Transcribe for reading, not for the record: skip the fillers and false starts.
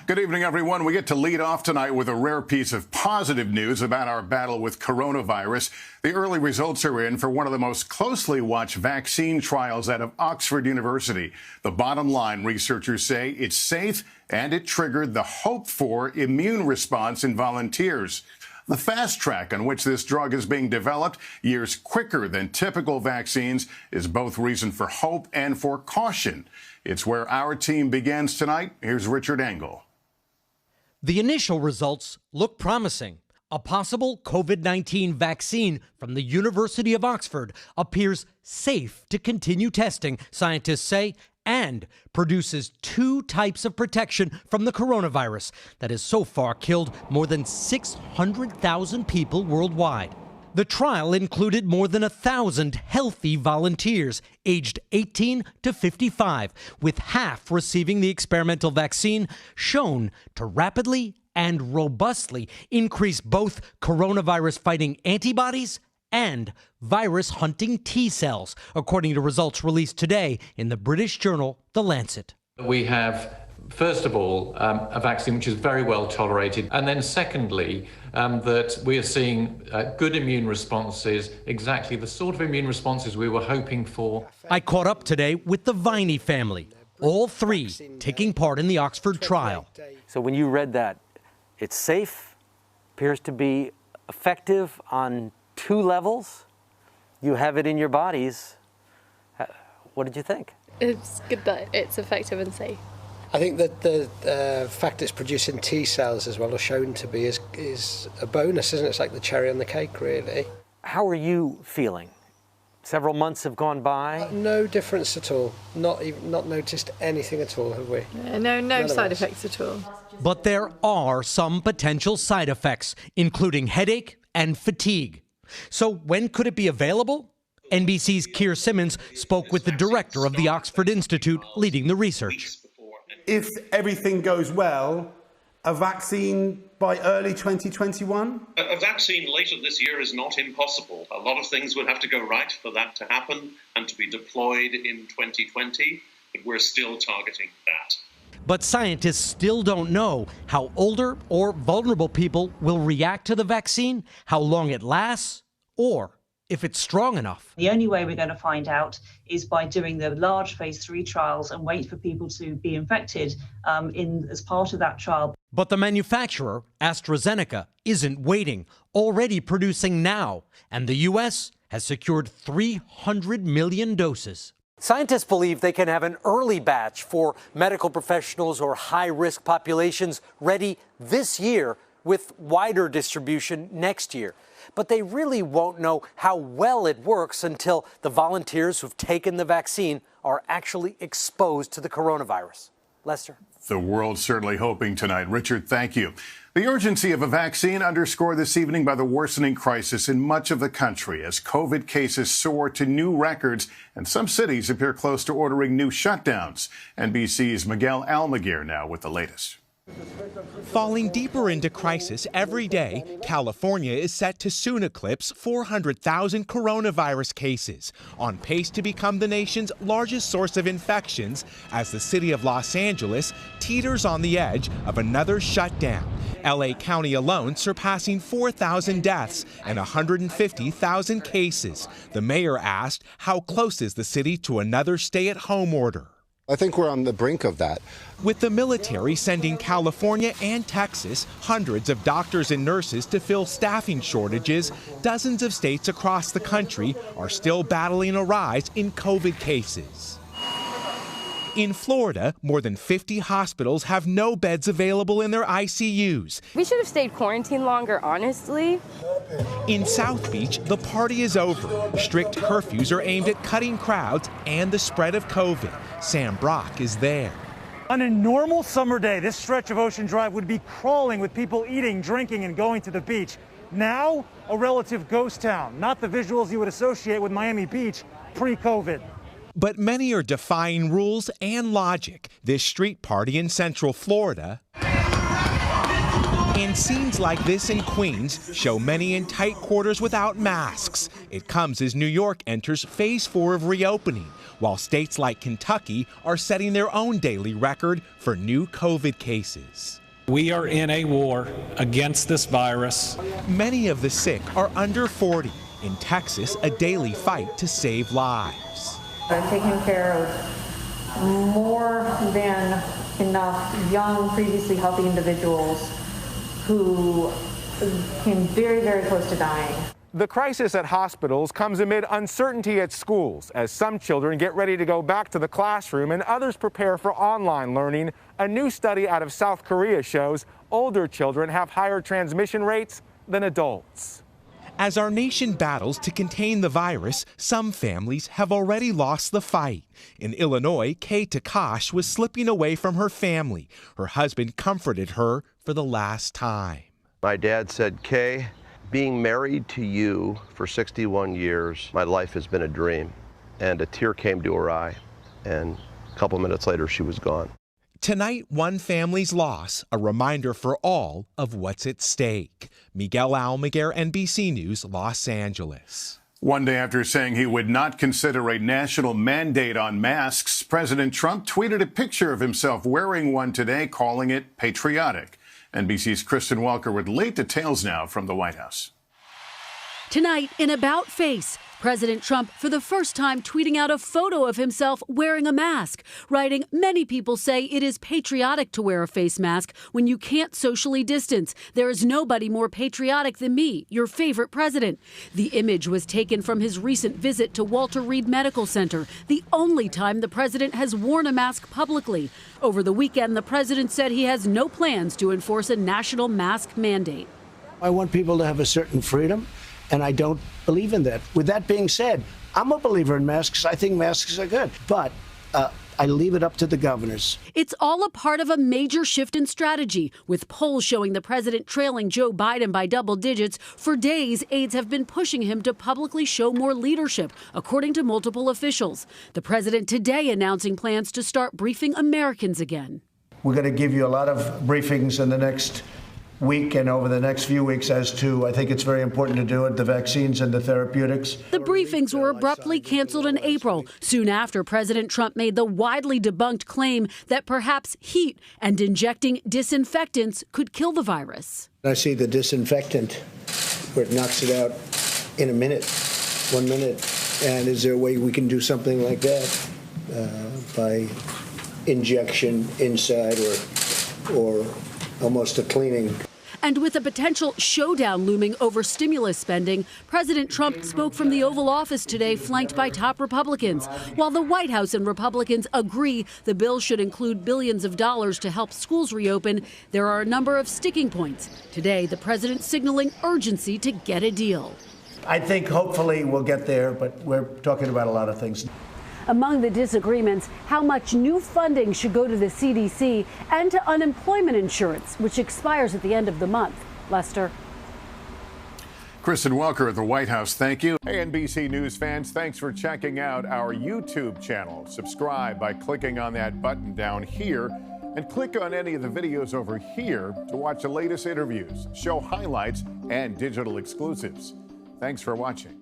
Good evening, everyone. We get to lead off tonight with a rare piece of positive news about our battle with coronavirus. The early results are in for one of the most closely watched vaccine trials out of Oxford University. The bottom line, researchers say, it's safe and it triggered the hoped-for immune response in volunteers. The fast track on which this drug is being developed, years quicker than typical vaccines, is both reason for hope and for caution. It's where our team begins tonight. Here's Richard Engel. The initial results look promising. A possible COVID-19 vaccine from the University of Oxford appears safe to continue testing, scientists say, and produces two types of protection from the coronavirus that has so far killed more than 600,000 people worldwide. The trial included more than 1,000 healthy volunteers aged 18 to 55, with half receiving the experimental vaccine, shown to rapidly and robustly increase both coronavirus-fighting antibodies and virus-hunting T cells, according to results released today in the British journal The Lancet. We have, first of all, a vaccine which is very well tolerated, and then secondly, that we are seeing good immune responses, exactly the sort of immune responses we were hoping for. I caught up today with the Viney family, all three taking part in the Oxford trial. So when you read that, it's safe, appears to be effective on 2 levels, you have it in your bodies. What did you think? It's good that it's effective and safe. I think that the fact it's producing T cells as well, or shown to be, is a bonus, isn't it? It's like the cherry on the cake, really. How are you feeling? Several months have gone by. No difference at all. Not noticed anything at all, have we? No side effects at all. But there are some potential side effects, including headache and fatigue. So when could it be available? NBC's Keir Simmons spoke with the director of the Oxford Institute leading the research. If everything goes well, a vaccine by early 2021? A vaccine later this year is not impossible. A lot of things would have to go right for that to happen and to be deployed in 2020, but we're still targeting that. But scientists still don't know how older or vulnerable people will react to the vaccine, how long it lasts, or if it's strong enough. The only way we're going to find out is by doing the large phase 3 trials and wait for people to be infected as part of that trial. But the manufacturer, AstraZeneca, isn't waiting, already producing now, and the U.S. has secured 300 million doses. Scientists believe they can have an early batch for medical professionals or high-risk populations ready this year with wider distribution next year. But they really won't know how well it works until the volunteers who've taken the vaccine are actually exposed to the coronavirus. Lester? The world's certainly hoping tonight. Richard, thank you. The urgency of a vaccine underscored this evening by the worsening crisis in much of the country as COVID cases soar to new records and some cities appear close to ordering new shutdowns. NBC's Miguel Almaguer now with the latest. Falling deeper into crisis every day, California is set to soon eclipse 400,000 coronavirus cases, on pace to become the nation's largest source of infections as the city of Los Angeles teeters on the edge of another shutdown. LA County alone surpassing 4,000 deaths and 150,000 cases. The mayor asked, how close is the city to another stay-at-home order? I think we're on the brink of that. With the military sending California and Texas hundreds of doctors and nurses to fill staffing shortages, dozens of states across the country are still battling a rise in COVID cases. In Florida, more than 50 hospitals have no beds available in their ICUs. We should have stayed quarantined longer, honestly. In South Beach, the party is over. Strict curfews are aimed at cutting crowds and the spread of COVID. Sam Brock is there. On a normal summer day, this stretch of Ocean Drive would be crawling with people eating, drinking, and going to the beach. Now, a relative ghost town, not the visuals you would associate with Miami Beach pre-COVID. But many are defying rules and logic. This street party in Central Florida And scenes like this in Queens show many in tight quarters without masks. It comes as New York enters phase 4 of reopening, while states like Kentucky are setting their own daily record for new COVID cases. We are in a war against this virus. Many of the sick are under 40. In Texas, a daily fight to save lives. They're taking care of more than enough young, previously healthy individuals who came very, very close to dying. The crisis at hospitals comes amid uncertainty at schools as some children get ready to go back to the classroom and others prepare for online learning. A new study out of South Korea shows older children have higher transmission rates than adults. As our nation battles to contain the virus, some families have already lost the fight. In Illinois, Kay Takash was slipping away from her family. Her husband comforted her for the last time. My dad said, "Kay, being married to you for 61 years, my life has been a dream." And a tear came to her eye, and a couple minutes later, she was gone. Tonight, one family's loss, a reminder for all of what's at stake. Miguel Almaguer, NBC News, Los Angeles. One day after saying he would not consider a national mandate on masks, President Trump tweeted a picture of himself wearing one today, calling it patriotic. NBC's Kristen Welker with late details now from the White House. Tonight, in About Face, President Trump, for the first time, tweeting out a photo of himself wearing a mask, writing, "Many people say it is patriotic to wear a face mask when you can't socially distance. There is nobody more patriotic than me, your favorite president." The image was taken from his recent visit to Walter Reed Medical Center, the only time the president has worn a mask publicly. Over the weekend, the president said he has no plans to enforce a national mask mandate. I want people to have a certain freedom, and I don't believe in that. With that being said, I'm a believer in masks. I think masks are good, but I leave it up to the governors. It's all a part of a major shift in strategy, with polls showing the president trailing Joe Biden by double digits. For days, aides have been pushing him to publicly show more leadership, according to multiple officials. The president today announcing plans to start briefing Americans again. We're going to give you a lot of briefings in the next week and over the next few weeks as to, I think it's very important to do it, the vaccines and the therapeutics. The briefings were abruptly canceled in April, soon after President Trump made the widely debunked claim that perhaps heat and injecting disinfectants could kill the virus. I see the disinfectant where it knocks it out in a minute, 1 minute. And is there a way we can do something like that by injection inside or almost a cleaning? And with a potential showdown looming over stimulus spending, President Trump spoke from the Oval Office today, flanked by top Republicans. While the White House and Republicans agree the bill should include billions of dollars to help schools reopen, there are a number of sticking points. Today, the president signaling urgency to get a deal. I think hopefully we'll get there, but we're talking about a lot of things. Among the disagreements, how much new funding should go to the CDC and to unemployment insurance, which expires at the end of the month. Lester. Kristen Welker at the White House, thank you. Hey, NBC News fans, thanks for checking out our YouTube channel. Subscribe by clicking on that button down here and click on any of the videos over here to watch the latest interviews, show highlights, and digital exclusives. Thanks for watching.